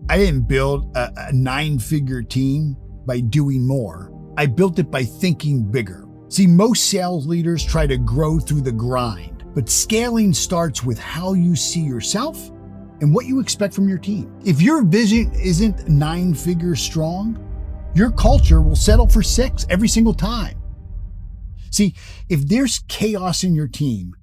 I didn't build a nine-figure team by doing more. I built it by thinking bigger. See, most sales leaders try to grow through the grind, but scaling starts with how you see yourself and what you expect from your team. If your vision isn't 9 figures strong, your culture will settle for 6 every single time. See, if there's chaos in your team,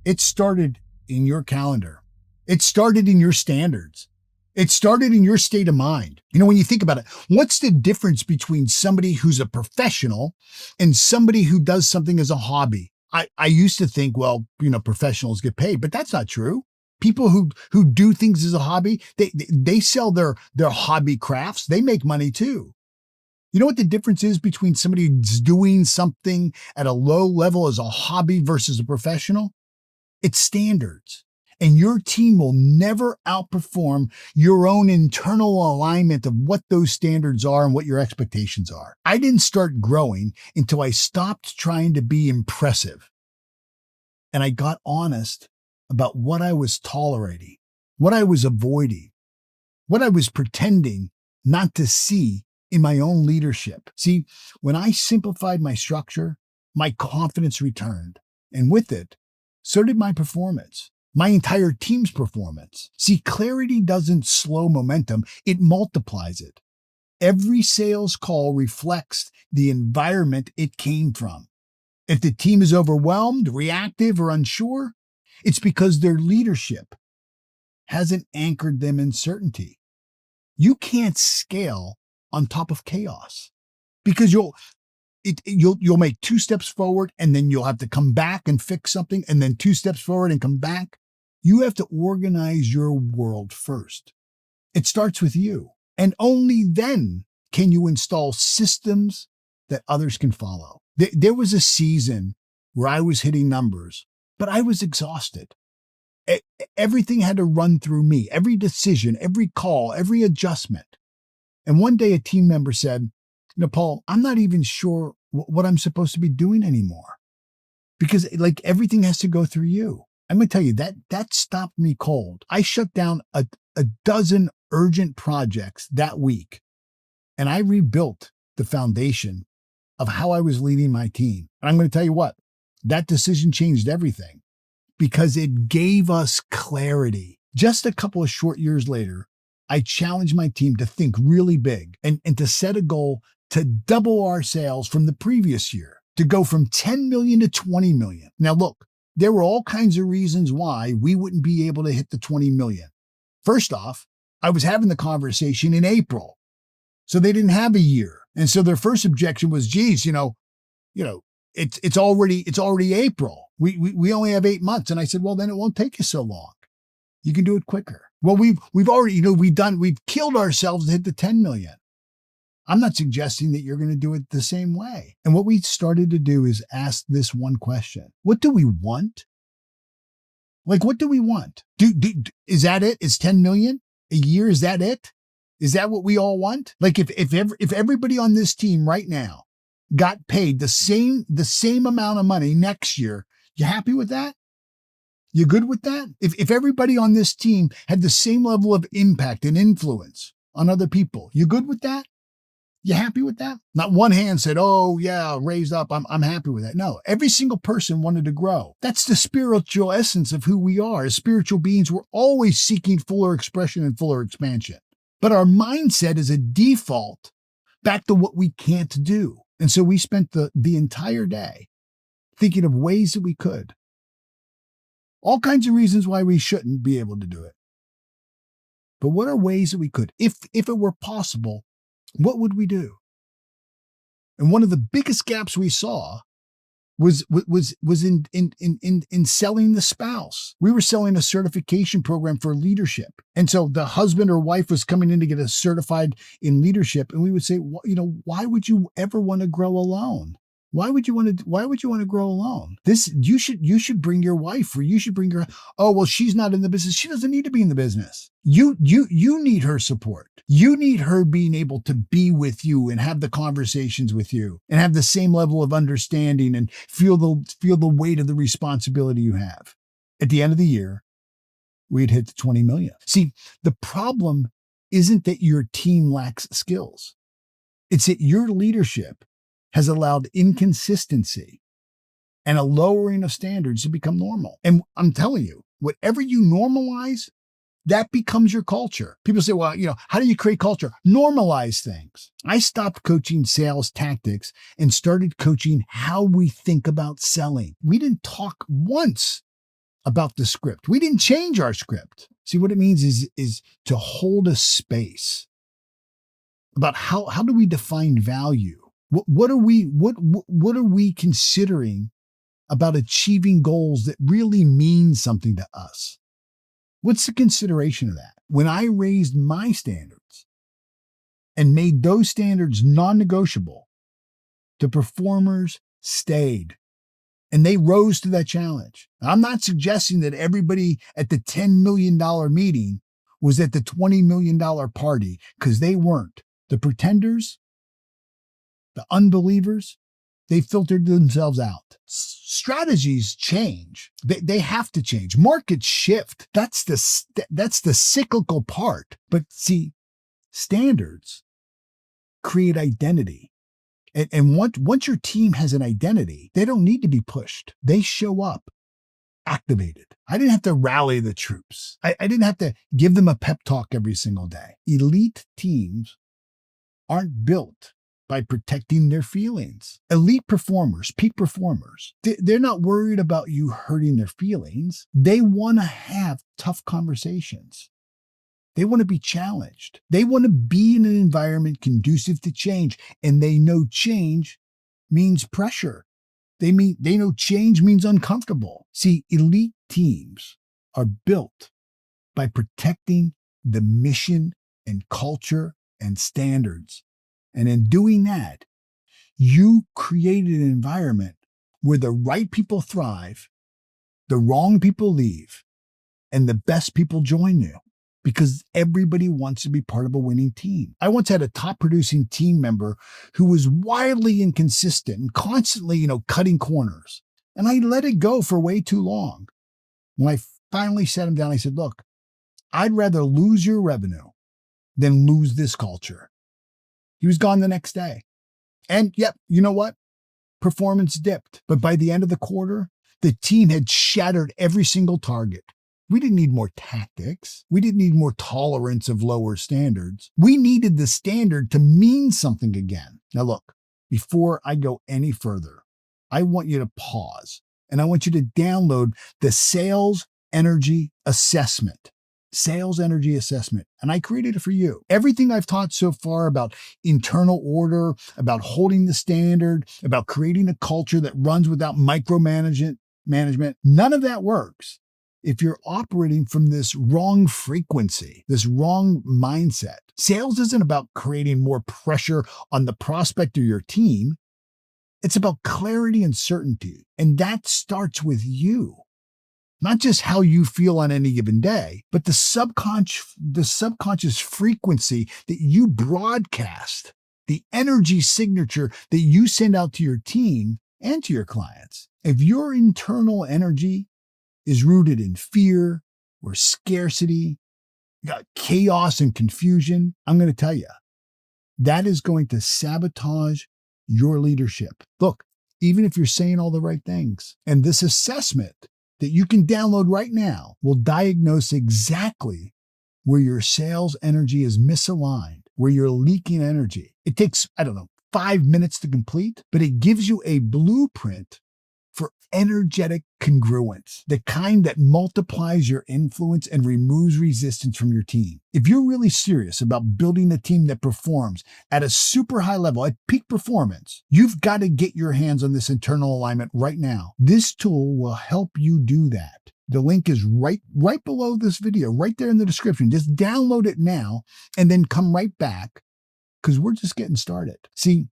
it started in your calendar. It started in your standards. It started in your state of mind. You know, when you think about it, what's the difference between somebody who's a professional and somebody who does something as a hobby? I used to think, well, professionals get paid, but that's not true. People who do things as a hobby, they sell their hobby crafts. They make money too. You know what the difference is between somebody who's doing something at a low level as a hobby versus a professional? It's standards. And your team will never outperform your own internal alignment of what those standards are and what your expectations are. I didn't start growing until I stopped trying to be impressive. And I got honest about what I was tolerating, what I was avoiding, what I was pretending not to see in my own leadership. See, when I simplified my structure, my confidence returned. And with it, so did my performance. My entire team's performance. See, clarity doesn't slow momentum, it multiplies it. Every sales call reflects the environment it came from. If the team is overwhelmed, reactive, or unsure, it's because their leadership hasn't anchored them in certainty. You can't scale on top of chaos because you'll make 2 steps forward and then you'll have to come back and fix something and then 2 steps forward and come back. You have to organize your world first. It starts with you. And only then can you install systems that others can follow. There was a season where I was hitting numbers, but I was exhausted. Everything had to run through me, every decision, every call, every adjustment. And one day a team member said, Paul, I'm not even sure what I'm supposed to be doing anymore because everything has to go through you. I'm going to tell you that stopped me cold. I shut down a dozen urgent projects that week, and I rebuilt the foundation of how I was leading my team. And I'm going to tell you what, that decision changed everything because it gave us clarity. Just a couple of short years later, I challenged my team to think really big and to set a goal to double our sales from the previous year, to go from 10 million to 20 million. Now look, there were all kinds of reasons why we wouldn't be able to hit the 20 million. First off, I was having the conversation in April, so they didn't have a year. And so their first objection was, geez, it's already April. We only have 8 months. And I said, well, then it won't take you so long. You can do it quicker. Well, we've already, we've killed ourselves to hit the 10 million. I'm not suggesting that you're going to do it the same way. And what we started to do is ask this one question. What do we want? What do we want? Is that it? Is 10 million a year? Is that it? Is that what we all want? If everybody on this team right now got paid the same amount of money next year, you happy with that? You good with that? If everybody on this team had the same level of impact and influence on other people, you good with that? You happy with that? Not one hand said, oh yeah, raised up. I'm happy with that. No, every single person wanted to grow. That's the spiritual essence of who we are. As spiritual beings, we're always seeking fuller expression and fuller expansion. But our mindset is a default back to what we can't do. And so we spent the entire day thinking of ways that we could. All kinds of reasons why we shouldn't be able to do it. But what are ways that we could? If it were possible, what would we do? And one of the biggest gaps we saw was in selling the spouse. We were selling a certification program for leadership. And so the husband or wife was coming in to get us certified in leadership. And we would say, why would you ever want to grow alone? Why would you want to grow alone? You should bring your wife, or you should bring your, oh, well, she's not in the business. She doesn't need to be in the business. You need her support. You need her being able to be with you and have the conversations with you and have the same level of understanding and feel the weight of the responsibility you have. At the end of the year, we had hit the 20 million. See, the problem isn't that your team lacks skills. It's that your leadership has allowed inconsistency and a lowering of standards to become normal. And I'm telling you, whatever you normalize, that becomes your culture. People say, well, how do you create culture? Normalize things. I stopped coaching sales tactics and started coaching how we think about selling. We didn't talk once about the script. We didn't change our script. See, what it means is to hold a space about how do we define value? What are we considering about achieving goals that really mean something to us? What's the consideration of that? When I raised my standards and made those standards non-negotiable, the performers stayed and they rose to that challenge. I'm not suggesting that everybody at the $10 million meeting was at the $20 million party, because they weren't. The pretenders, the unbelievers, they filtered themselves out. Strategies change. They have to change. Markets shift. That's the cyclical part. But see, standards create identity. And once your team has an identity, they don't need to be pushed. They show up activated. I didn't have to rally the troops. I didn't have to give them a pep talk every single day. Elite teams aren't built by protecting their feelings. Elite performers, peak performers, they're not worried about you hurting their feelings. They want to have tough conversations. They want to be challenged. They want to be in an environment conducive to change, and they know change means pressure. They know change means uncomfortable. See, elite teams are built by protecting the mission and culture and standards. And in doing that, you created an environment where the right people thrive, the wrong people leave, and the best people join you, because everybody wants to be part of a winning team. I once had a top producing team member who was wildly inconsistent and constantly, cutting corners. And I let it go for way too long. When I finally sat him down, I said, look, I'd rather lose your revenue than lose this culture. He was gone the next day. And yep, you know what? Performance dipped. But by the end of the quarter, the team had shattered every single target. We didn't need more tactics. We didn't need more tolerance of lower standards. We needed the standard to mean something again. Now look, before I go any further, I want you to pause and I want you to download the Sales Energy Assessment. Sales Energy Assessment. And I created it for you. Everything I've taught so far about internal order, about holding the standard, about creating a culture that runs without micromanagement, none of that works if you're operating from this wrong frequency, this wrong mindset. Sales isn't about creating more pressure on the prospect or your team. It's about clarity and certainty. And that starts with you. Not just how you feel on any given day, but the subconscious frequency that you broadcast, the energy signature that you send out to your team and to your clients. If your internal energy is rooted in fear or scarcity, chaos and confusion, I'm going to tell you, that is going to sabotage your leadership. Look, even if you're saying all the right things, and this assessment that you can download right now will diagnose exactly where your sales energy is misaligned, where you're leaking energy. It takes, 5 minutes to complete, but it gives you a blueprint for energetic congruence, the kind that multiplies your influence and removes resistance from your team. If you're really serious about building a team that performs at a super high level, at peak performance, you've got to get your hands on this internal alignment right now. This tool will help you do that. The link is right below this video, right there in the description. Just download it now and then come right back, because we're just getting started. See,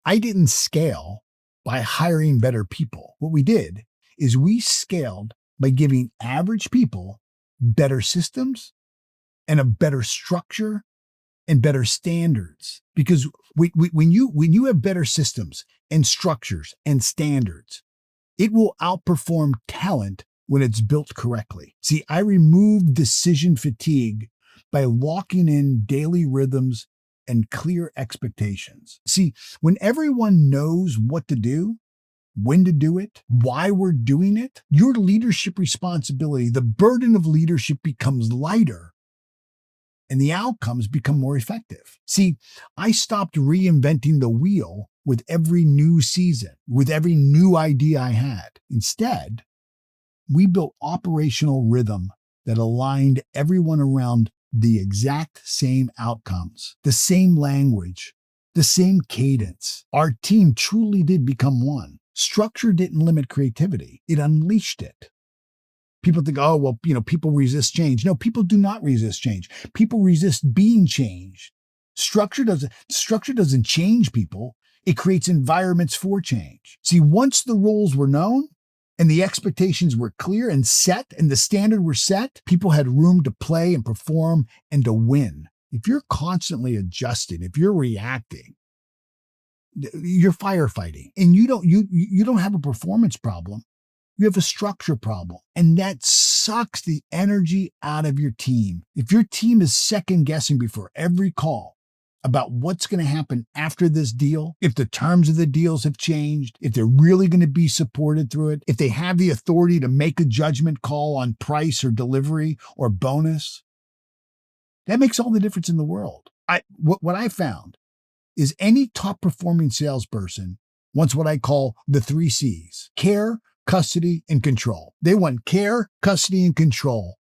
I didn't scale by hiring better people. What we did is we scaled by giving average people better systems and a better structure and better standards. Because when you have better systems and structures and standards, it will outperform talent when it's built correctly. See, I removed decision fatigue by locking in daily rhythms and clear expectations. See, when everyone knows what to do, when to do it, why we're doing it, your leadership responsibility, the burden of leadership becomes lighter and the outcomes become more effective. See, I stopped reinventing the wheel with every new season, with every new idea I had. Instead, we built operational rhythm that aligned everyone around the exact same outcomes, the same language, the same cadence. Our team truly did become one. Structure didn't limit creativity, it unleashed it. People think, oh, well, people resist change. No, people do not resist change. People resist being changed. Structure doesn't change people. It creates environments for change. See, once the roles were known and the expectations were clear and set and the standard were set, people had room to play and perform and to win. If you're constantly adjusting, if you're reacting, you're firefighting, and you don't have a performance problem. You have a structure problem, and that sucks the energy out of your team. If your team is second guessing before every call about what's going to happen after this deal, if the terms of the deals have changed, if they're really going to be supported through it, if they have the authority to make a judgment call on price or delivery or bonus, that makes all the difference in the world. What I found is any top performing salesperson wants what I call the 3 C's: care, custody, and control. They want care, custody, and control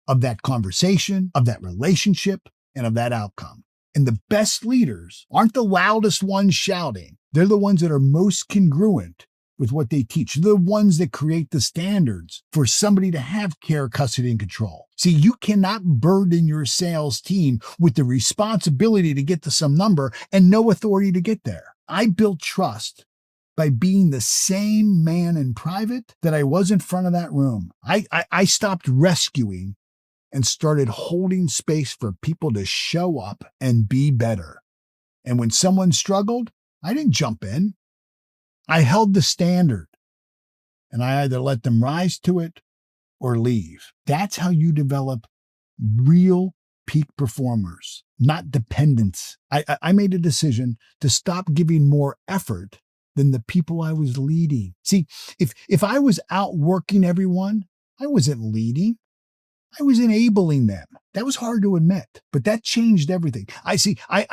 of that conversation, of that relationship, and of that outcome. And the best leaders aren't the loudest ones shouting. They're the ones that are most congruent with what they teach. They're the ones that create the standards for somebody to have care, custody, and control. See, you cannot burden your sales team with the responsibility to get to some number and no authority to get there. I built trust by being the same man in private that I was in front of that room. I stopped rescuing and started holding space for people to show up and be better. And when someone struggled, I didn't jump in. I held the standard, and I either let them rise to it or leave. That's how you develop real peak performers, not dependents. I made a decision to stop giving more effort than the people I was leading. See, if I was outworking everyone, I wasn't leading. I was enabling them. That was hard to admit, but that changed everything. I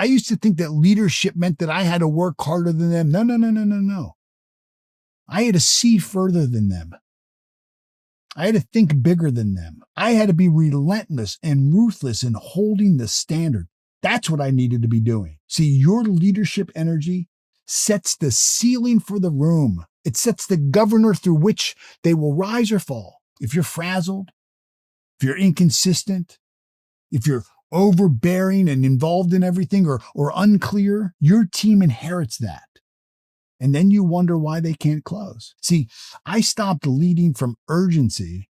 used to think that leadership meant that I had to work harder than them. No. I had to see further than them. I had to think bigger than them. I had to be relentless and ruthless in holding the standard. That's what I needed to be doing. See, your leadership energy sets the ceiling for the room. It sets the governor through which they will rise or fall. If you're frazzled, if you're inconsistent, if you're overbearing and involved in everything or unclear, your team inherits that. And then you wonder why they can't close. See, I stopped leading from urgency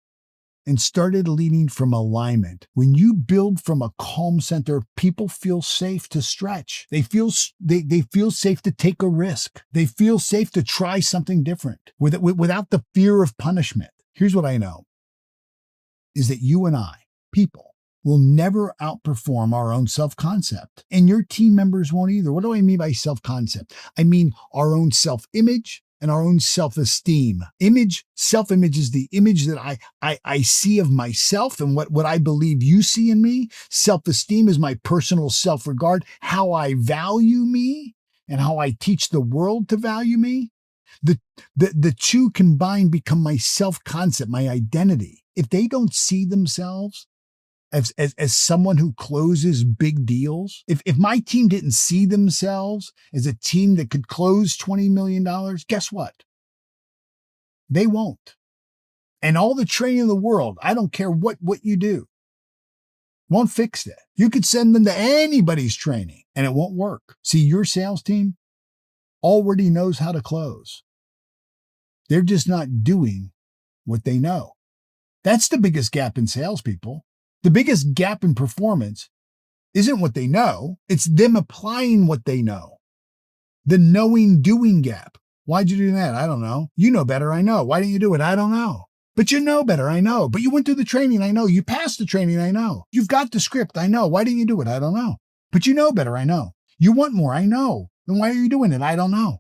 and started leading from alignment. When you build from a calm center, people feel safe to stretch. They feel safe to take a risk. They feel safe to try something different without the fear of punishment. Here's what I know, is that you and I, people, will never outperform our own self-concept. And your team members won't either. What do I mean by self-concept? I mean our own self-image and our own self-esteem. Self-image is the image that I see of myself and what I believe you see in me. Self-esteem is my personal self-regard, how I value me and how I teach the world to value me. The two combined become my self-concept, my identity. If they don't see themselves as someone who closes big deals, if my team didn't see themselves as a team that could close $20 million, guess what? They won't. And all the training in the world, I don't care what you do, won't fix that. You could send them to anybody's training and it won't work. See, your sales team already knows how to close. They're just not doing what they know. That's the biggest gap in salespeople. The biggest gap in performance isn't what they know. It's them applying what they know. The knowing doing gap. Why'd you do that? I don't know. You know better. I know. Why didn't you do it? I don't know. But you know better, I know. But you went through the training, I know. You passed the training, I know. You've got the script, I know. Why didn't you do it? I don't know. But you know better, I know. You want more, I know. Then why are you doing it? I don't know.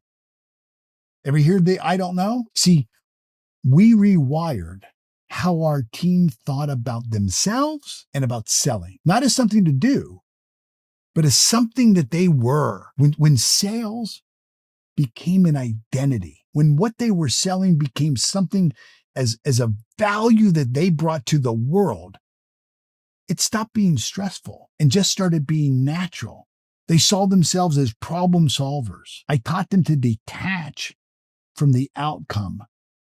Ever hear the I don't know? See, we rewired how our team thought about themselves and about selling, not as something to do, but as something that they were. When sales became an identity, when what they were selling became something as a value that they brought to the world, it stopped being stressful and just started being natural. They saw themselves as problem solvers. I taught them to detach from the outcome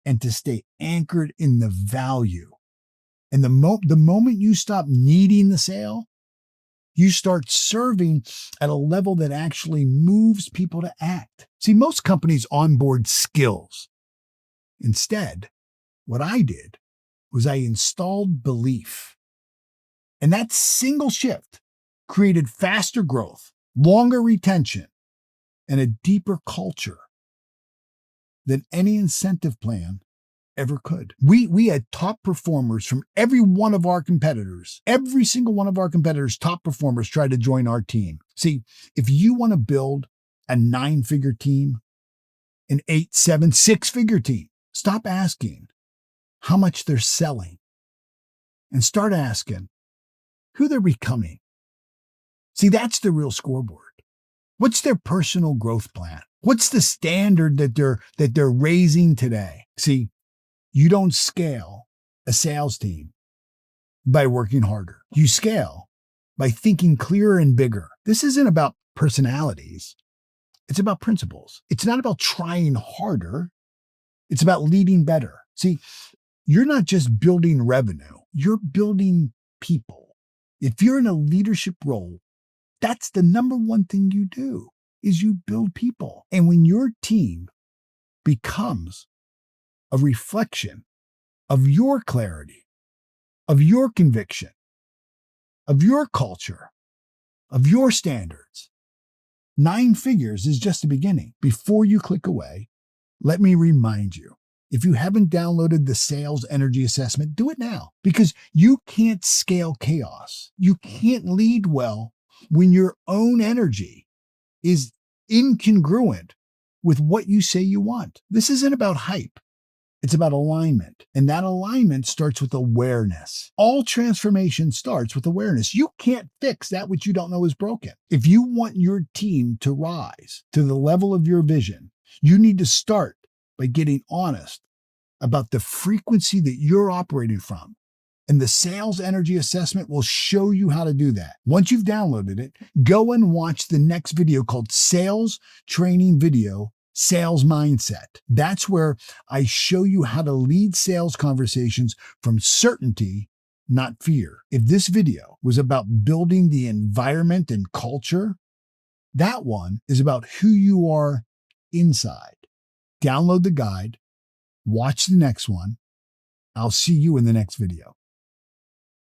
and to stay anchored in the value. And the moment you stop needing the sale, you start serving at a level that actually moves people to act. See, most companies onboard skills. Instead, what I did was I installed belief. And that single shift created faster growth, longer retention, and a deeper culture than any incentive plan ever could. We had top performers from every one of our competitors. Every single one of our competitors' top performers tried to join our team. See, if you want to build a 9-figure team, an 8, 7, 6-figure team, stop asking how much they're selling and start asking who they're becoming. See, that's the real scoreboard. What's their personal growth plan? What's the standard that they're raising today? See, you don't scale a sales team by working harder. You scale by thinking clearer and bigger. This isn't about personalities. It's about principles. It's not about trying harder. It's about leading better. See, you're not just building revenue. You're building people. If you're in a leadership role, that's the number one thing you do is you build people. And when your team becomes a reflection of your clarity, of your conviction, of your culture, of your standards, 9 figures is just the beginning. Before you click away, let me remind you, if you haven't downloaded the Sales Energy Assessment, do it now because you can't scale chaos. You can't lead well when your own energy is incongruent with what you say you want. This isn't about hype. It's about alignment. And that alignment starts with awareness. All transformation starts with awareness. You can't fix that which you don't know is broken. If you want your team to rise to the level of your vision, you need to start by getting honest about the frequency that you're operating from. And the Sales Energy Assessment will show you how to do that. Once you've downloaded it, go and watch the next video called Sales Training Video Sales Mindset. That's where I show you how to lead sales conversations from certainty, not fear. If this video was about building the environment and culture, that one is about who you are inside. Download the guide, watch the next one. I'll see you in the next video.